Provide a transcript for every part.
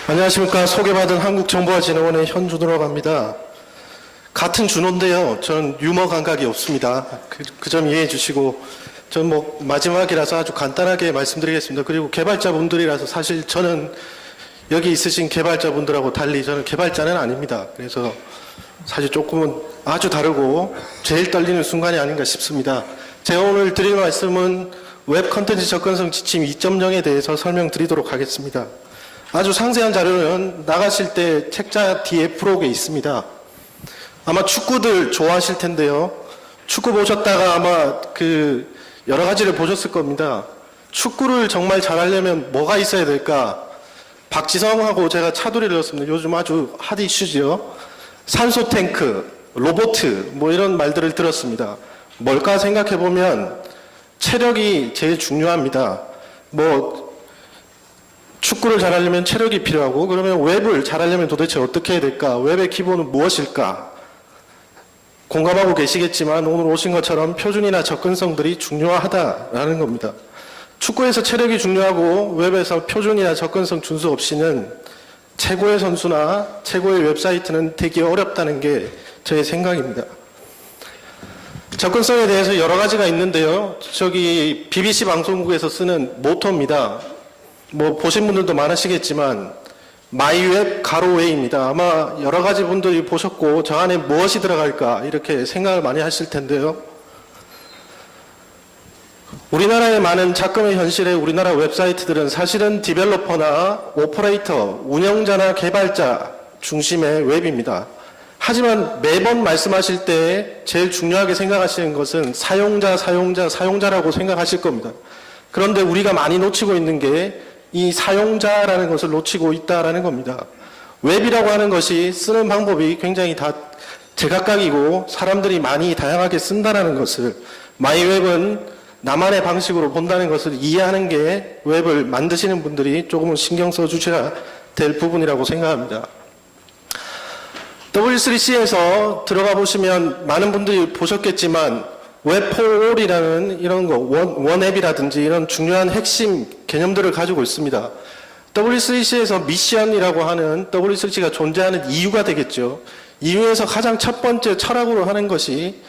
안녕하십니까. 소개받은 한국정보화진흥원의 현준호라고 합니다. 같은 준호인데요. 저는 유머 감각이 없습니다. 그 점 이해해 주시고, 저는 마지막이라서 아주 간단하게 말씀드리겠습니다. 그리고 개발자분들이라서 사실 저는 여기 있으신 개발자분들하고 달리 저는 개발자는 아닙니다. 그래서 사실 조금은 아주 다르고 제일 떨리는 순간이 아닌가 싶습니다. 제가 오늘 드릴 말씀은 웹 컨텐츠 접근성 지침 2.0에 대해서 설명드리도록 하겠습니다. 아주 상세한 자료는 나가실 때 책자 뒤에 프록에 있습니다. 아마 축구들 좋아하실 텐데요. 축구 보셨다가 아마 여러 가지를 보셨을 겁니다. 축구를 정말 잘하려면 뭐가 있어야 될까? 박지성하고 제가 차돌이를 했습니다. 요즘 아주 핫 이슈죠. 산소 탱크, 로보트 이런 말들을 들었습니다. 뭘까 생각해보면 체력이 제일 중요합니다. 축구를 잘하려면 체력이 필요하고, 그러면 웹을 잘하려면 도대체 어떻게 해야 될까? 웹의 기본은 무엇일까? 공감하고 계시겠지만 오늘 오신 것처럼 표준이나 접근성들이 중요하다라는 겁니다. 축구에서 체력이 중요하고 웹에서 표준이나 접근성 준수 없이는 최고의 선수나 최고의 웹사이트는 되기 어렵다는 게 저의 생각입니다. 접근성에 대해서 여러 가지가 있는데요. 저기 BBC 방송국에서 쓰는 모토입니다. 보신 분들도 많으시겠지만 마이웹 가로웨이입니다. 아마 여러 가지 분들이 보셨고 저 안에 무엇이 들어갈까 이렇게 생각을 많이 하실 텐데요. 우리나라의 많은 작금의 현실의 우리나라 웹사이트들은 사실은 디벨로퍼나 오퍼레이터, 운영자나 개발자 중심의 웹입니다. 하지만 매번 말씀하실 때 제일 중요하게 생각하시는 것은 사용자라고 생각하실 겁니다. 그런데 우리가 많이 놓치고 있는 게 이 사용자라는 것을 놓치고 있다라는 겁니다. 웹이라고 하는 것이 쓰는 방법이 굉장히 다 제각각이고 사람들이 많이 다양하게 쓴다는 것을, 마이웹은 나만의 방식으로 본다는 것을 이해하는 게 웹을 만드시는 분들이 조금은 신경 써주셔야 될 부분이라고 생각합니다. W3C에서 들어가 보시면 많은 분들이 보셨겠지만 웹4올이라는 이런 원앱이라든지 이런 중요한 핵심 개념들을 가지고 있습니다. W3C에서 미션이라고 하는 W3C가 존재하는 이유가 되겠죠. 이유에서 가장 첫 번째 철학으로 하는 것이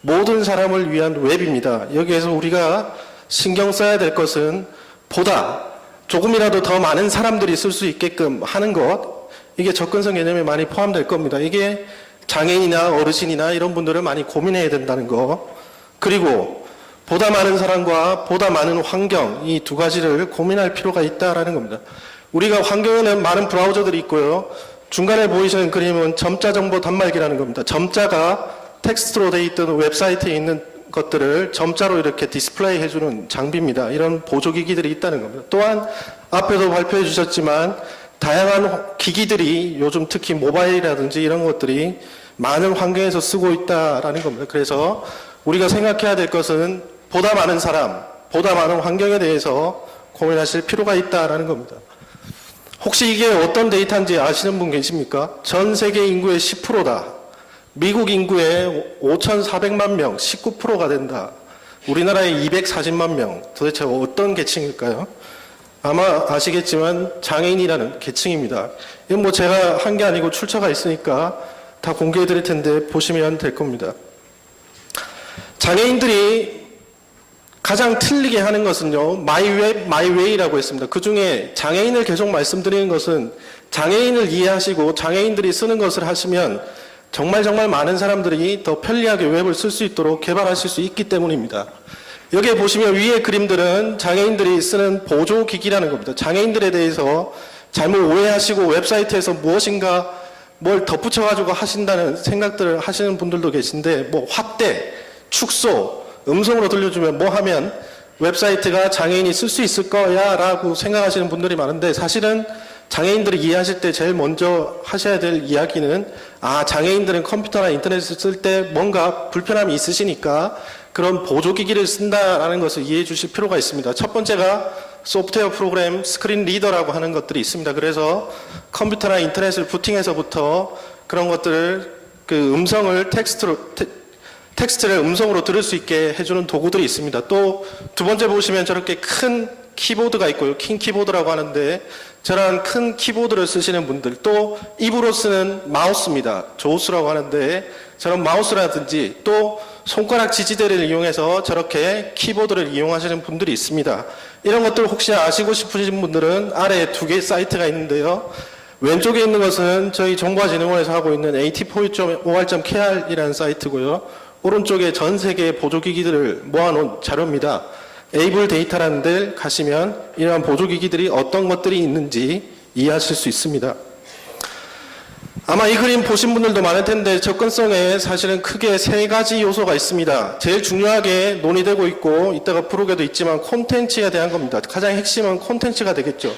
모든 사람을 위한 웹입니다. 여기에서 우리가 신경 써야 될 것은 조금이라도 더 많은 사람들이 쓸 수 있게끔 하는 것, 이게 접근성 개념에 많이 포함될 겁니다. 이게 장애인이나 어르신이나 이런 분들을 많이 고민해야 된다는 거, 그리고 보다 많은 사람과 보다 많은 환경, 이 두 가지를 고민할 필요가 있다라는 겁니다. 우리가 환경에는 많은 브라우저들이 있고요. 중간에 보이시는 그림은 점자 정보 단말기라는 겁니다. 점자가 텍스트로 되어 있던 웹사이트에 있는 것들을 점자로 이렇게 디스플레이 해주는 장비입니다. 이런 보조기기들이 있다는 겁니다. 또한 앞에도 발표해 주셨지만 다양한 기기들이 요즘 특히 모바일이라든지 이런 것들이 많은 환경에서 쓰고 있다라는 겁니다. 그래서 우리가 생각해야 될 것은 보다 많은 사람, 보다 많은 환경에 대해서 고민하실 필요가 있다라는 겁니다. 혹시 이게 어떤 데이터인지 아시는 분 계십니까? 전 세계 인구의 10%다. 미국 인구의 5,400만 명, 19%가 된다. 우리나라의 240만 명, 도대체 어떤 계층일까요? 아마 아시겠지만 장애인이라는 계층입니다. 이건 제가 한 게 아니고 출처가 있으니까 다 공개해 드릴 텐데 보시면 될 겁니다. 장애인들이 가장 틀리게 하는 것은요, 마이웹, 마이웨이라고 했습니다. 그 중에 장애인을 계속 말씀드리는 것은 장애인을 이해하시고 장애인들이 쓰는 것을 하시면 정말 많은 사람들이 더 편리하게 웹을 쓸 수 있도록 개발하실 수 있기 때문입니다. 여기에 보시면 위에 그림들은 장애인들이 쓰는 보조기기라는 겁니다. 장애인들에 대해서 잘못 오해하시고 웹사이트에서 무엇인가 뭘 덧붙여가지고 하신다는 생각들을 하시는 분들도 계신데, 확대, 축소, 음성으로 들려주면 하면 웹사이트가 장애인이 쓸 수 있을 거야 라고 생각하시는 분들이 많은데, 사실은 장애인들이 이해하실 때 제일 먼저 하셔야 될 이야기는 장애인들은 컴퓨터나 인터넷을 쓸 때 뭔가 불편함이 있으시니까 그런 보조기기를 쓴다라는 것을 이해해 주실 필요가 있습니다. 첫 번째가 소프트웨어 프로그램 스크린 리더라고 하는 것들이 있습니다. 그래서 컴퓨터나 인터넷을 부팅해서부터 그런 것들을 음성을 텍스트를 음성으로 들을 수 있게 해주는 도구들이 있습니다. 또 두 번째 보시면 저렇게 큰 키보드가 있고요. 킹 키보드라고 하는데 저런 큰 키보드를 쓰시는 분들, 또 입으로 쓰는 마우스입니다. 조우스라고 하는데 저런 마우스라든지 또 손가락 지지대를 이용해서 저렇게 키보드를 이용하시는 분들이 있습니다. 이런 것들 혹시 아시고 싶으신 분들은 아래에 2개의 사이트가 있는데요. 왼쪽에 있는 것은 저희 정보화진흥원에서 하고 있는 at4.or.kr이라는 사이트고요. 오른쪽에 전 세계의 보조기기들을 모아놓은 자료입니다. 에이블 데이터라는 데 가시면 이러한 보조기기들이 어떤 것들이 있는지 이해하실 수 있습니다. 아마 이 그림 보신 분들도 많을 텐데 접근성에 사실은 크게 3가지 요소가 있습니다. 제일 중요하게 논의되고 있고 이따가 프로그램도 있지만 콘텐츠에 대한 겁니다. 가장 핵심은 콘텐츠가 되겠죠.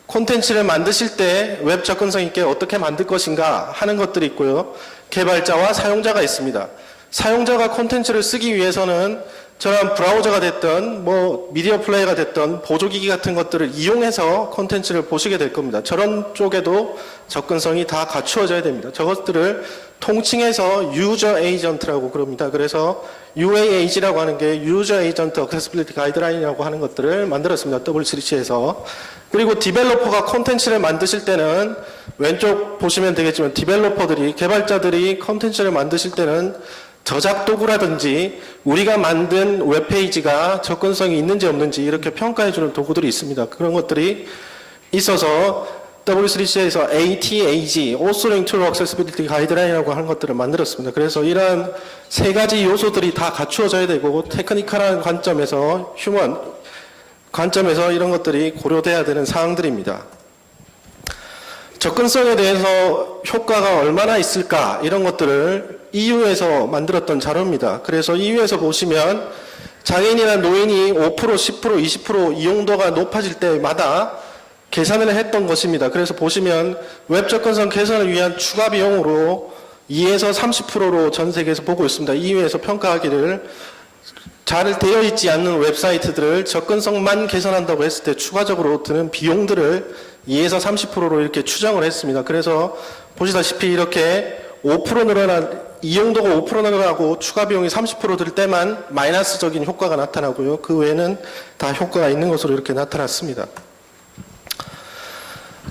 콘텐츠를 만드실 때 웹 접근성 있게 어떻게 만들 것인가 하는 것들이 있고요. 개발자와 사용자가 있습니다. 사용자가 콘텐츠를 쓰기 위해서는 저런 브라우저가 됐던 미디어 플레이가 됐던 보조기기 같은 것들을 이용해서 콘텐츠를 보시게 될 겁니다. 저런 쪽에도 접근성이 다 갖추어져야 됩니다. 저것들을 통칭해서 유저 에이전트라고 그럽니다. 그래서 UAAG라고 하는 게 유저 에이전트 액세시빌리티 가이드라인이라고 하는 것들을 만들었습니다. W3C에서. 그리고 디벨로퍼가 콘텐츠를 만드실 때는 왼쪽 보시면 되겠지만 디벨로퍼들이, 개발자들이 콘텐츠를 만드실 때는 저작 도구라든지 우리가 만든 웹페이지가 접근성이 있는지 없는지 이렇게 평가해주는 도구들이 있습니다. 그런 것들이 있어서 W3C에서 ATAG, Authoring Tool Accessibility Guideline이라고 하는 것들을 만들었습니다. 그래서 이러한 3가지 요소들이 다 갖추어져야 되고 테크니컬한 관점에서, 휴먼 관점에서 이런 것들이 고려돼야 되는 사항들입니다. 접근성에 대해서 효과가 얼마나 있을까 이런 것들을 EU에서 만들었던 자료입니다. 그래서 EU에서 보시면 장애인이나 노인이 5%, 10%, 20% 이용도가 높아질 때마다 계산을 했던 것입니다. 그래서 보시면 웹 접근성 개선을 위한 추가 비용으로 2에서 30%로 전 세계에서 보고 있습니다. EU에서 평가하기를 잘 되어 있지 않는 웹사이트들을 접근성만 개선한다고 했을 때 추가적으로 드는 비용들을 2에서 30%로 이렇게 추정을 했습니다. 그래서 보시다시피 이렇게 5% 늘어난, 이용도가 5% 늘어나고 추가 비용이 30% 들 때만 마이너스적인 효과가 나타나고요. 그 외에는 다 효과가 있는 것으로 이렇게 나타났습니다.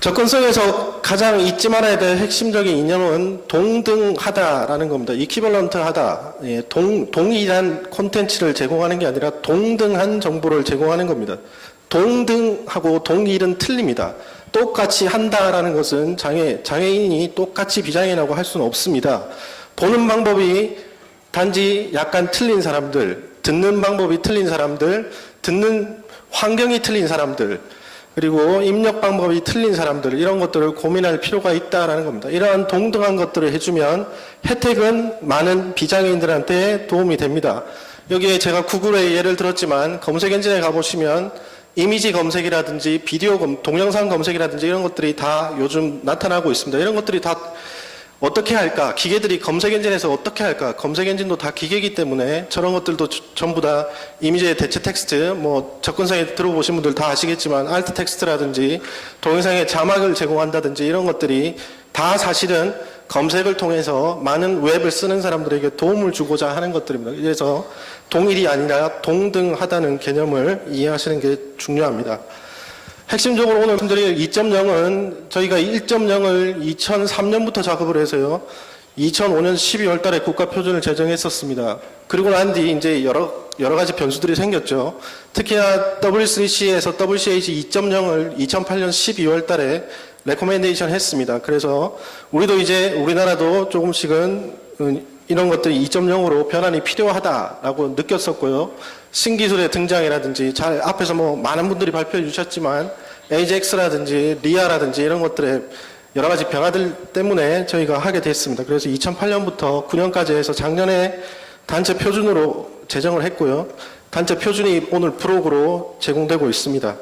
접근성에서 가장 잊지 말아야 될 핵심적인 이념은 동등하다라는 겁니다. 이퀴벌런트하다. 예, 동일한 콘텐츠를 제공하는 게 아니라 동등한 정보를 제공하는 겁니다. 동등하고 동일은 틀립니다. 똑같이 한다라는 것은 장애인이 똑같이 비장애인하고 할 수는 없습니다. 보는 방법이 단지 약간 틀린 사람들, 듣는 방법이 틀린 사람들, 듣는 환경이 틀린 사람들, 그리고 입력 방법이 틀린 사람들, 이런 것들을 고민할 필요가 있다라는 겁니다. 이러한 동등한 것들을 해주면 혜택은 많은 비장애인들한테 도움이 됩니다. 여기에 제가 구글의 예를 들었지만 검색 엔진에 가보시면 이미지 검색이라든지 비디오 동영상 검색이라든지 이런 것들이 다 요즘 나타나고 있습니다. 이런 것들이 다 어떻게 할까? 기계들이 검색 엔진에서 어떻게 할까? 검색 엔진도 다 기계이기 때문에 저런 것들도 전부 다 이미지의 대체 텍스트, 접근성에 들어보신 분들 다 아시겠지만 알트 텍스트라든지 동영상에 자막을 제공한다든지 이런 것들이 다 사실은 검색을 통해서 많은 웹을 쓰는 사람들에게 도움을 주고자 하는 것들입니다. 그래서 동일이 아니라 동등하다는 개념을 이해하시는 게 중요합니다. 핵심적으로 오늘 말씀드릴 2.0은 저희가 1.0을 2003년부터 작업을 해서요. 2005년 12월 달에 국가표준을 제정했었습니다. 그리고 난 뒤 이제 여러 가지 변수들이 생겼죠. 특히나 W3C에서 WCAG 2.0을 2008년 12월 달에 레코멘데이션 했습니다. 그래서 우리도 이제 우리나라도 조금씩은 이런 것들이 2.0으로 변환이 필요하다라고 느꼈었고요. 신기술의 등장이라든지 잘 앞에서 많은 분들이 발표해 주셨지만 AJAX라든지 리아라든지 이런 것들의 여러 가지 변화들 때문에 저희가 하게 됐습니다. 그래서 2008년부터 9년까지 해서 작년에 단체 표준으로 제정을 했고요. 단체 표준이 오늘 프로그로 제공되고 있습니다.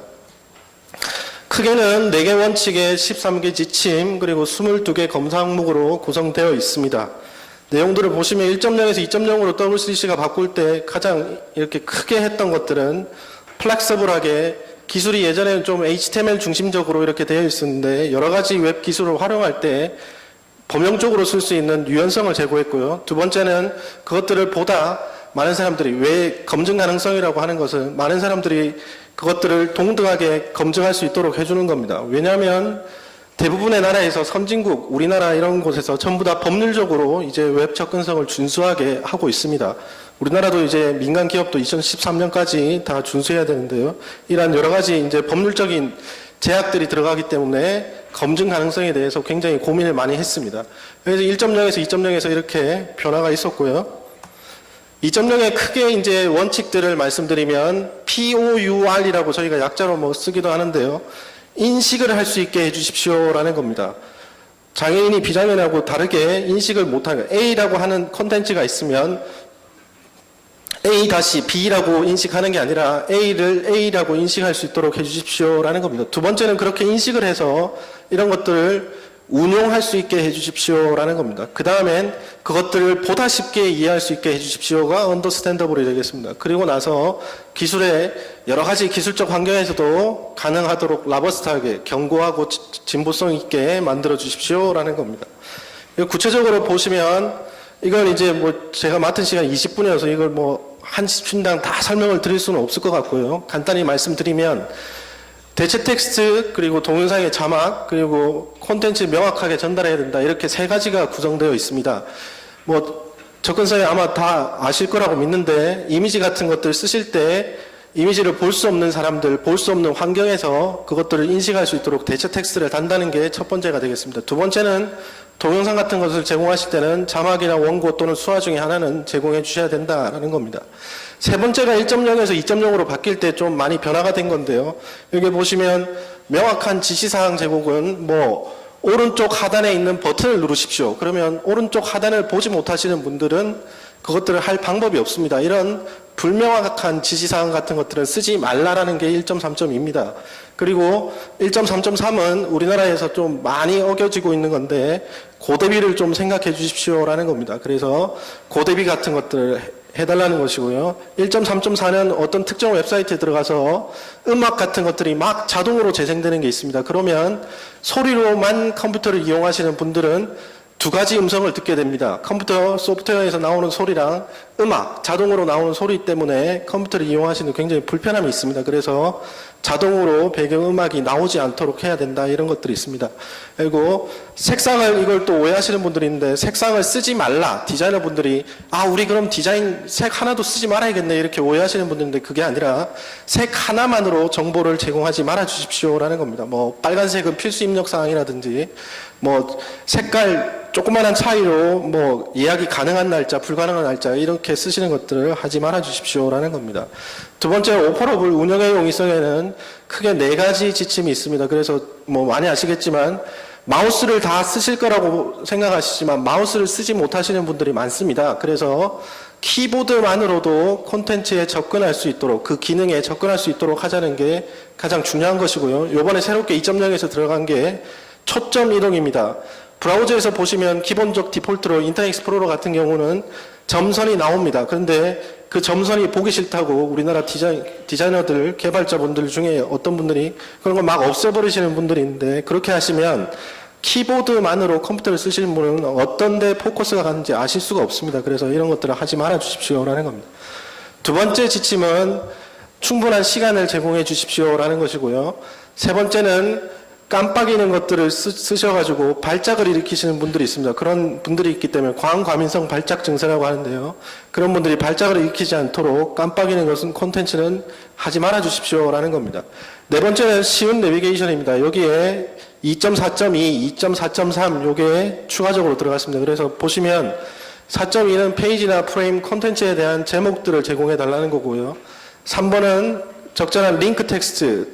크게는 4개 원칙에 13개 지침 그리고 22개 검사 항목으로 구성되어 있습니다. 내용들을 보시면 1.0에서 2.0으로 W3C가 바꿀 때 가장 이렇게 크게 했던 것들은 플렉서블하게 기술이 예전에는 좀 HTML 중심적으로 이렇게 되어 있었는데 여러 가지 웹 기술을 활용할 때 범용적으로 쓸 수 있는 유연성을 제고했고요. 두 번째는 그것들을 보다 많은 사람들이 왜 검증 가능성이라고 하는 것은 많은 사람들이 그것들을 동등하게 검증할 수 있도록 해주는 겁니다. 왜냐하면 대부분의 나라에서 선진국, 우리나라 이런 곳에서 전부 다 법률적으로 이제 웹 접근성을 준수하게 하고 있습니다. 우리나라도 이제 민간 기업도 2013년까지 다 준수해야 되는데요. 이러한 여러 가지 이제 법률적인 제약들이 들어가기 때문에 검증 가능성에 대해서 굉장히 고민을 많이 했습니다. 그래서 1.0에서 2.0에서 이렇게 변화가 있었고요. 2.0의 크게 이제 원칙들을 말씀드리면 POUR이라고 저희가 약자로 뭐 쓰기도 하는데요. 인식을 할 수 있게 해주십시오라는 겁니다. 장애인이 비장애인하고 다르게 인식을 못하는 A라고 하는 콘텐츠가 있으면 A-B라고 인식하는 게 아니라 A를 A라고 인식할 수 있도록 해주십시오라는 겁니다. 두 번째는 그렇게 인식을 해서 이런 것들을 운용할 수 있게 해주십시오라는 겁니다. 그 다음엔 그것들을 보다 쉽게 이해할 수 있게 해주십시오가 언더스탠더블이 되겠습니다. 그리고 나서 기술의 여러 가지 기술적 환경에서도 가능하도록 라버스트하게 견고하고 진보성 있게 만들어 주십시오라는 겁니다. 구체적으로 보시면 이건 이제 뭐 제가 맡은 시간 20분이어서 이걸 뭐 한 10분당 다 설명을 드릴 수는 없을 것 같고요. 간단히 말씀드리면 대체 텍스트, 그리고 동영상의 자막, 그리고 콘텐츠 명확하게 전달해야 된다. 이렇게 세 가지가 구성되어 있습니다. 뭐 접근성에 아마 다 아실 거라고 믿는데 이미지 같은 것들 쓰실 때 이미지를 볼 수 없는 사람들, 볼 수 없는 환경에서 그것들을 인식할 수 있도록 대체 텍스트를 단다는 게 첫 번째가 되겠습니다. 두 번째는 동영상 같은 것을 제공하실 때는 자막이나 원고 또는 수화 중에 하나는 제공해 주셔야 된다라는 겁니다. 세 번째가 1.0에서 2.0으로 바뀔 때 좀 많이 변화가 된 건데요. 여기 보시면 명확한 지시사항 제공은 뭐 오른쪽 하단에 있는 버튼을 누르십시오. 그러면 오른쪽 하단을 보지 못하시는 분들은 그것들을 할 방법이 없습니다. 이런 불명확한 지시사항 같은 것들은 쓰지 말라라는 게 1.3.2입니다. 그리고 1.3.3은 우리나라에서 좀 많이 어겨지고 있는 건데 고대비를 좀 생각해 주십시오라는 겁니다. 그래서 고대비 같은 것들을 해달라는 것이고요. 1.3.4는 어떤 특정 웹사이트에 들어가서 음악 같은 것들이 막 자동으로 재생되는 게 있습니다. 그러면 소리로만 컴퓨터를 이용하시는 분들은 두 가지 음성을 듣게 됩니다. 컴퓨터 소프트웨어에서 나오는 소리랑 음악, 자동으로 나오는 소리 때문에 컴퓨터를 이용하시는 굉장히 불편함이 있습니다. 그래서 자동으로 배경음악이 나오지 않도록 해야 된다. 이런 것들이 있습니다. 그리고 색상을, 이걸 또 오해하시는 분들이 있는데 색상을 쓰지 말라. 디자이너 분들이 우리 그럼 디자인 색 하나도 쓰지 말아야겠네. 이렇게 오해하시는 분들인데 그게 아니라 색 하나만으로 정보를 제공하지 말아 주십시오라는 겁니다. 뭐 빨간색은 필수 입력 사항이라든지 뭐 색깔 조그마한 차이로 뭐 예약이 가능한 날짜, 불가능한 날짜 이렇게 쓰시는 것들을 하지 말아 주십시오라는 겁니다. 두 번째, 오퍼러블 운영의 용이성에는 크게 네 가지 지침이 있습니다. 그래서 뭐 많이 아시겠지만 마우스를 다 쓰실 거라고 생각하시지만 마우스를 쓰지 못하시는 분들이 많습니다. 그래서 키보드만으로도 콘텐츠에 접근할 수 있도록, 그 기능에 접근할 수 있도록 하자는 게 가장 중요한 것이고요. 이번에 새롭게 2.0에서 들어간 게 초점 이동입니다. 브라우저에서 보시면 기본적 디폴트로 인터넷 익스플로러 같은 경우는 점선이 나옵니다. 그런데 그 점선이 보기 싫다고 우리나라 디자이너들, 개발자분들 중에 어떤 분들이 그런 거 막 없애버리시는 분들이 있는데 그렇게 하시면 키보드만으로 컴퓨터를 쓰시는 분은 어떤 데 포커스가 가는지 아실 수가 없습니다. 그래서 이런 것들을 하지 말아 주십시오라는 겁니다. 두 번째 지침은 충분한 시간을 제공해 주십시오라는 것이고요. 세 번째는 깜빡이는 것들을 쓰셔가지고 발작을 일으키시는 분들이 있습니다. 그런 분들이 있기 때문에 광과민성 발작 증세라고 하는데요. 그런 분들이 발작을 일으키지 않도록 깜빡이는 것은 콘텐츠는 하지 말아 주십시오라는 겁니다. 네 번째는 쉬운 내비게이션입니다. 여기에 2.4.2, 2.4.3 요게 추가적으로 들어갔습니다. 그래서 보시면 4.2는 페이지나 프레임 콘텐츠에 대한 제목들을 제공해 달라는 거고요. 3번은 적절한 링크 텍스트,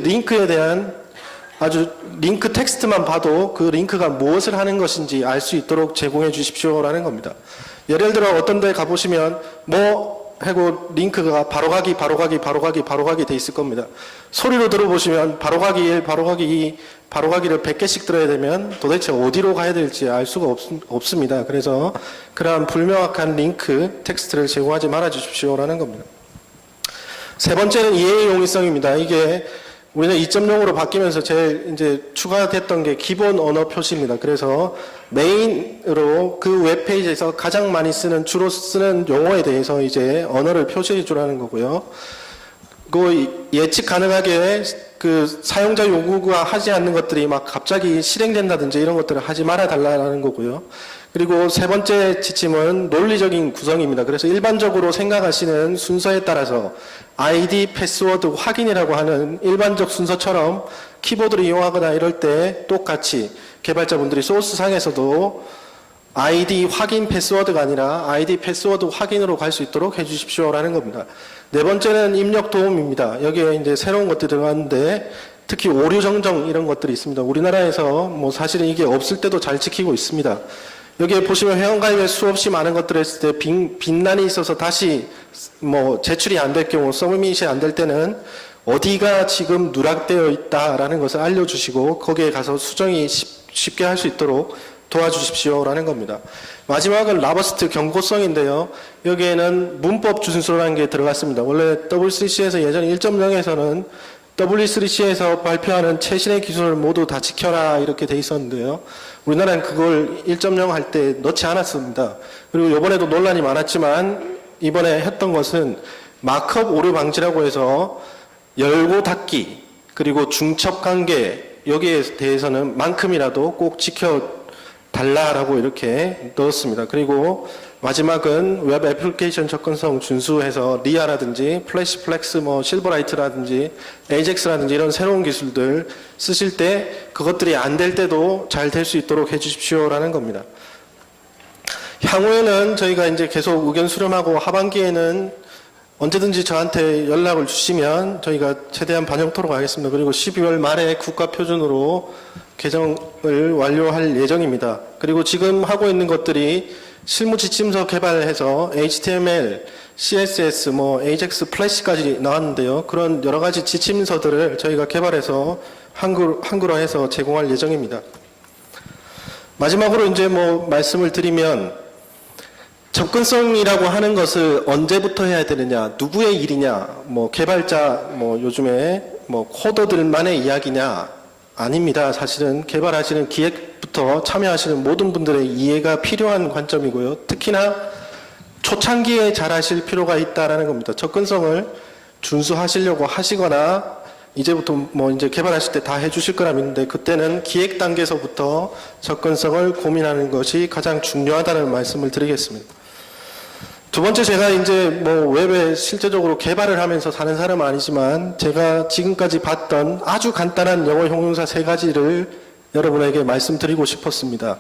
링크에 대한 아주 링크 텍스트만 봐도 그 링크가 무엇을 하는 것인지 알 수 있도록 제공해 주십시오라는 겁니다. 예를 들어 어떤 데 가보시면 뭐 하고 링크가 바로가기 돼 있을 겁니다. 소리로 들어보시면 바로가기 1, 바로가기 2, 바로가기를 100개씩 들어야 되면 도대체 어디로 가야 될지 알 수가 없습니다. 그래서 그러한 불명확한 링크 텍스트를 제공하지 말아 주십시오라는 겁니다. 세 번째는 이해의 용이성입니다. 이게 우리는 2.0으로 바뀌면서 제일 이제 추가됐던 게 기본 언어 표시입니다. 그래서 메인으로 그 웹페이지에서 가장 많이 주로 쓰는 용어에 대해서 이제 언어를 표시해 주라는 거고요. 그 예측 가능하게 그 사용자 요구가 하지 않는 것들이 막 갑자기 실행된다든지 이런 것들을 하지 말아 달라는 거고요. 그리고 세 번째 지침은 논리적인 구성입니다. 그래서 일반적으로 생각하시는 순서에 따라서 아이디 패스워드 확인이라고 하는 일반적 순서처럼 키보드를 이용하거나 이럴 때 똑같이 개발자분들이 소스상에서도 아이디 확인 패스워드가 아니라 아이디 패스워드 확인으로 갈 수 있도록 해주십시오라는 겁니다. 네 번째는 입력 도움입니다. 여기에 이제 새로운 것들이 들어갔는데 특히 오류 정정 이런 것들이 있습니다. 우리나라에서 뭐 사실은 이게 없을 때도 잘 지키고 있습니다. 여기에 보시면 회원가입에 수없이 많은 것들을 했을 때 빈란이 있어서 다시 뭐 제출이 안 될 경우 서브밋이 안 될 때는 어디가 지금 누락되어 있다라는 것을 알려주시고 거기에 가서 수정이 쉽게 할 수 있도록 도와주십시오라는 겁니다. 마지막은 라버스트 경고성인데요. 여기에는 문법 준수라는 게 들어갔습니다. 원래 W3C에서 예전 1.0에서는 W3C에서 발표하는 최신의 기술을 모두 다 지켜라 이렇게 돼 있었는데요. 우리나라는 그걸 1.0 할 때 넣지 않았습니다. 그리고 이번에도 논란이 많았지만 이번에 했던 것은 마크업 오류 방지라고 해서 열고 닫기 그리고 중첩 관계 여기에 대해서는 만큼이라도 꼭 지켜달라라고 이렇게 넣었습니다. 그리고 마지막은 웹 애플리케이션 접근성 준수해서 리아라든지 플래시 플렉스 뭐 실버라이트라든지 에이젝스라든지 이런 새로운 기술들 쓰실 때 그것들이 안 될 때도 잘 될 수 있도록 해 주십시오라는 겁니다. 향후에는 저희가 이제 계속 의견 수렴하고 하반기에는 언제든지 저한테 연락을 주시면 저희가 최대한 반영토록 하겠습니다. 그리고 12월 말에 국가 표준으로 개정을 완료할 예정입니다. 그리고 지금 하고 있는 것들이 실무 지침서 개발해서 HTML, CSS, 뭐 AJAX, 플래시까지 나왔는데요. 그런 여러 가지 지침서들을 저희가 개발해서 한글화해서 제공할 예정입니다. 마지막으로 이제 뭐 말씀을 드리면 접근성이라고 하는 것을 언제부터 해야 되느냐, 누구의 일이냐, 뭐 개발자, 뭐 요즘에 뭐 코더들만의 이야기냐, 아닙니다. 사실은 개발하시는 기획부터 참여하시는 모든 분들의 이해가 필요한 관점이고요. 특히나 초창기에 잘 하실 필요가 있다라는 겁니다. 접근성을 준수하시려고 하시거나 이제부터 뭐 이제 개발하실 때 다 해주실 거라 믿는데 그때는 기획 단계에서부터 접근성을 고민하는 것이 가장 중요하다는 말씀을 드리겠습니다. 두 번째, 제가 이제 뭐 웹에 실제적으로 개발을 하면서 사는 사람은 아니지만 제가 지금까지 봤던 아주 간단한 영어 형용사 3가지를 여러분에게 말씀드리고 싶었습니다.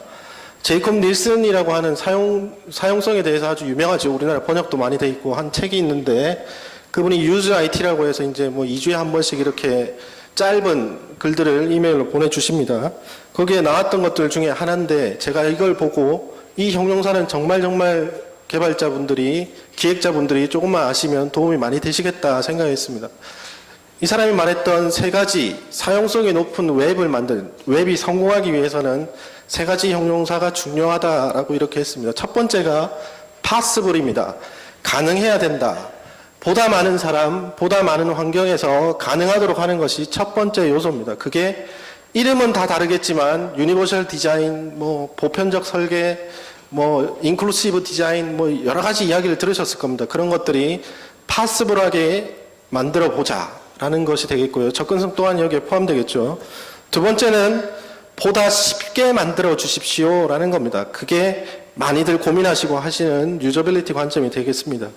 제이콥 닐슨이라고 하는 사용성에 대해서 아주 유명하죠. 우리나라 번역도 많이 돼 있고 한 책이 있는데 그분이 Use IT라고 해서 이제 뭐 2주에 한 번씩 이렇게 짧은 글들을 이메일로 보내주십니다. 거기에 나왔던 것들 중에 하나인데 제가 이걸 보고 이 형용사는 정말 개발자분들이, 기획자분들이 조금만 아시면 도움이 많이 되시겠다 생각했습니다. 이 사람이 말했던 3가지 사용성이 높은 웹이 성공하기 위해서는 3가지 형용사가 중요하다라고 이렇게 했습니다. 첫 번째가 possible입니다. 가능해야 된다. 보다 많은 사람, 보다 많은 환경에서 가능하도록 하는 것이 첫 번째 요소입니다. 그게 이름은 다 다르겠지만 유니버셜 디자인, 뭐 보편적 설계, 뭐 인클루시브 디자인, 뭐 여러 가지 이야기를 들으셨을 겁니다. 그런 것들이 파스블하게 만들어 보자라는 것이 되겠고요. 접근성 또한 여기에 포함되겠죠. 두 번째는 보다 쉽게 만들어 주십시오라는 겁니다. 그게 많이들 고민하시고 하시는 유저빌리티 관점이 되겠습니다.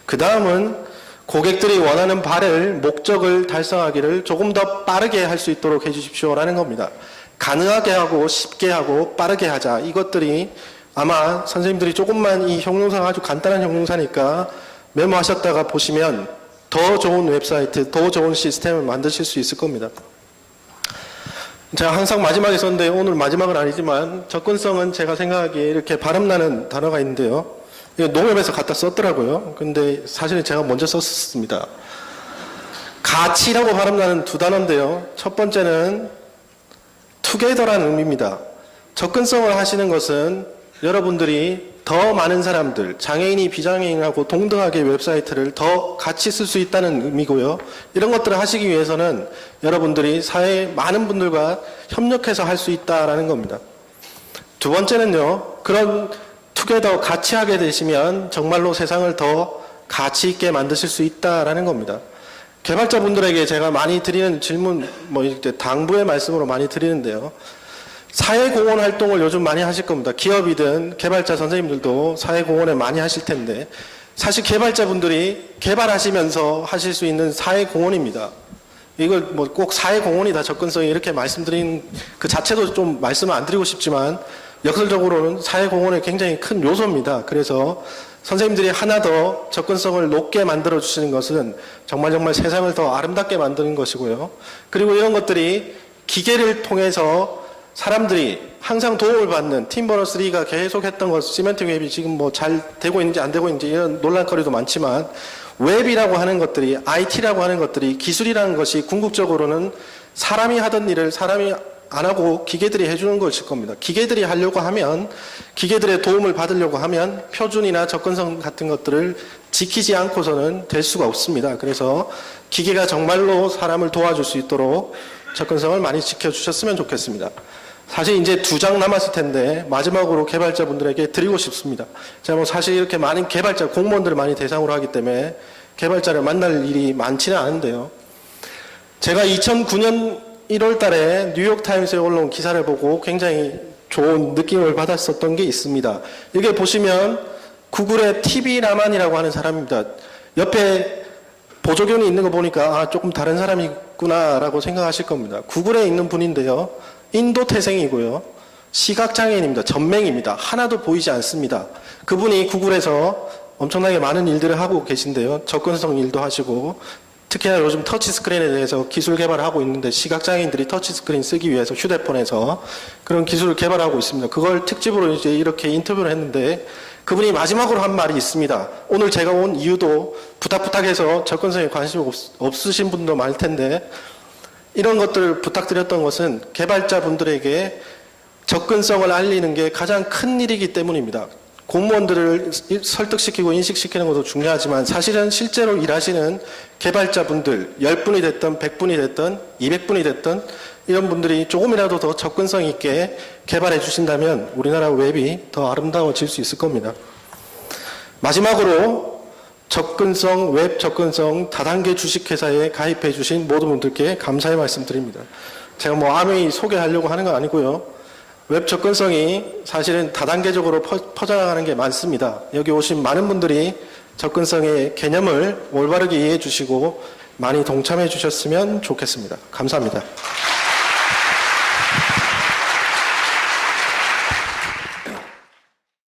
그 다음은 고객들이 원하는 바를, 목적을 달성하기를 조금 더 빠르게 할 수 있도록 해주십시오라는 겁니다. 가능하게 하고 쉽게 하고 빠르게 하자. 이것들이 아마 선생님들이 조금만 이 형용사가 아주 간단한 형용사니까 메모하셨다가 보시면 더 좋은 웹사이트, 더 좋은 시스템을 만드실 수 있을 겁니다. 제가 항상 마지막에 썼는데 오늘 마지막은 아니지만 접근성은 제가 생각하기에 이렇게 발음나는 단어가 있는데요. 농협에서 갖다 썼더라고요. 근데 사실은 제가 먼저 썼습니다. 가치라고 발음나는 2단어인데요. 첫 번째는 together라는 의미입니다. 접근성을 하시는 것은 여러분들이 더 많은 사람들, 장애인이 비장애인하고 동등하게 웹사이트를 더 같이 쓸 수 있다는 의미고요. 이런 것들을 하시기 위해서는 여러분들이 사회의 많은 분들과 협력해서 할 수 있다라는 겁니다. 두 번째는요, 그런 투게더 같이 하게 되시면 정말로 세상을 더 가치 있게 만드실 수 있다라는 겁니다. 개발자분들에게 제가 많이 드리는 질문, 뭐 이렇게 당부의 말씀으로 많이 드리는데요. 사회공헌 활동을 요즘 많이 하실 겁니다. 기업이든 개발자 선생님들도 사회공헌을 많이 하실 텐데, 사실 개발자분들이 개발하시면서 하실 수 있는 사회공헌입니다. 이걸 뭐 꼭 사회공헌이다 접근성이 이렇게 말씀드린 그 자체도 좀 말씀을 안 드리고 싶지만, 역설적으로는 사회공헌의 굉장히 큰 요소입니다. 그래서 선생님들이 하나 더 접근성을 높게 만들어 주시는 것은 정말 세상을 더 아름답게 만드는 것이고요. 그리고 이런 것들이 기계를 통해서 사람들이 항상 도움을 받는 팀버너3가 계속 했던 것, 시멘틱 웹이 지금 뭐 잘 되고 있는지 안 되고 있는지 이런 논란거리도 많지만, 웹이라고 하는 것들이, IT라고 하는 것들이, 기술이라는 것이 궁극적으로는 사람이 하던 일을 사람이 안 하고 기계들이 해주는 것일 겁니다. 기계들이 하려고 하면, 기계들의 도움을 받으려고 하면 표준이나 접근성 같은 것들을 지키지 않고서는 될 수가 없습니다. 그래서 기계가 정말로 사람을 도와줄 수 있도록 접근성을 많이 지켜주셨으면 좋겠습니다. 사실 이제 2장 남았을 텐데 마지막으로 개발자분들에게 드리고 싶습니다. 제가 뭐 사실 이렇게 많은 개발자, 공무원들을 많이 대상으로 하기 때문에 개발자를 만날 일이 많지는 않은데요. 제가 2009년 1월 달에 뉴욕타임스에 올라온 기사를 보고 굉장히 좋은 느낌을 받았었던 게 있습니다. 여기 보시면 구글의 TV 라만이라고 하는 사람입니다. 옆에 보조견이 있는 거 보니까 아, 조금 다른 사람이구나라고 생각하실 겁니다. 구글에 있는 분인데요. 인도 태생이고요. 시각장애인입니다. 전맹입니다. 하나도 보이지 않습니다. 그분이 구글에서 엄청나게 많은 일들을 하고 계신데요. 접근성 일도 하시고, 특히나 요즘 터치스크린에 대해서 기술 개발을 하고 있는데, 시각장애인들이 터치스크린 쓰기 위해서 휴대폰에서 그런 기술을 개발하고 있습니다. 그걸 특집으로 이제 이렇게 인터뷰를 했는데, 그분이 마지막으로 한 말이 있습니다. 오늘 제가 온 이유도 부탁해서 접근성에 관심이 없으신 분도 많을 텐데, 이런 것들을 부탁드렸던 것은 개발자분들에게 접근성을 알리는 게 가장 큰 일이기 때문입니다. 공무원들을 설득시키고 인식시키는 것도 중요하지만 사실은 실제로 일하시는 개발자분들 10분이 됐든 100분이 됐든 200분이 됐든 이런 분들이 조금이라도 더 접근성 있게 개발해 주신다면 우리나라 웹이 더 아름다워질 수 있을 겁니다. 마지막으로 접근성, 웹 접근성 다단계 주식회사에 가입해 주신 모든 분들께 감사의 말씀드립니다. 제가 뭐 암웨이 소개하려고 하는 건 아니고요. 웹 접근성이 사실은 다단계적으로 퍼져나가는 게 많습니다. 여기 오신 많은 분들이 접근성의 개념을 올바르게 이해해 주시고 많이 동참해 주셨으면 좋겠습니다. 감사합니다.